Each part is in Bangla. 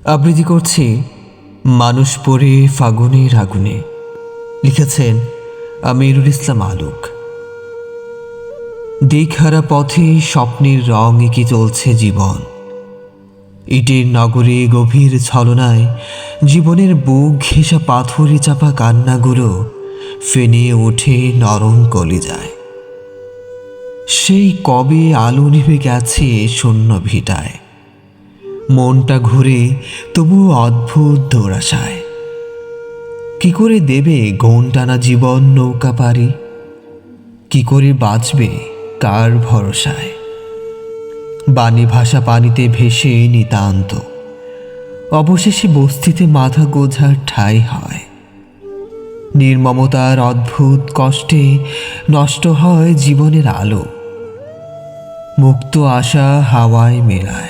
আবৃত্তি করছি মানুষ পড়ে ফাগুনের আগুনে। লিখেছেন আমিরুল ইসলাম আলোক। দিকহারা পথে স্বপ্নের রং এঁকে চলছে জীবন। ইটের নগরে গভীর ছলনায় জীবনের বুক ঘেঁষা পাথরে চাপা কান্নাগুলো ফেনে ওঠে নরম কলিজায়। সেই কবে আলো নিভে গেছে শূন্য ভিটায়। মনটা ঘুরে তবুও অদ্ভুত দৌড়াশায়। কি করে দেবে গৌণ টানা জীবন নৌকা পারি? কি করে বাঁচবে কার ভরসায়? বাণী ভাষা পানিতে ভেসে নিতান্ত, অবশেষে বস্তিতে মাথা গোঝার ঠাঁই হয়। নির্মমতার অদ্ভুত কষ্টে নষ্ট হয় জীবনের আলো। মুক্ত আশা হাওয়ায় মেলায়।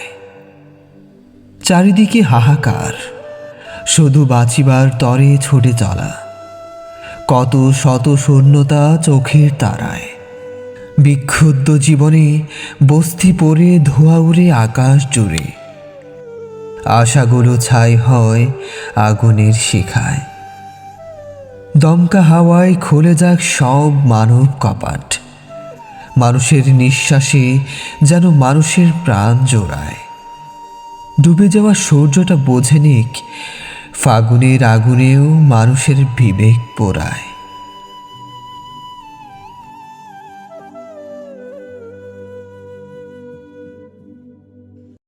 চারিদিকে হাহাকার, শুধু বাঁচিবার তরে ছুটে চলা। কত শত শূন্যতা চোখের তারায়। বিক্ষুব্ধ জীবনে বস্তি পড়ে ধোঁয়া উড়ে আকাশ জুড়ে। আশাগুলো ছাই হয় আগুনের শিখায়। দমকা হাওয়ায় খুলে যাক সব মানব কপাট। মানুষের নিঃশ্বাসে যেন মানুষের প্রাণ জোড়ায়। ডুবে যাওয়া সূর্যটা বোঝে নিক, ফাগুনের আগুনেও মানুষের বিবেক পোড়ায়।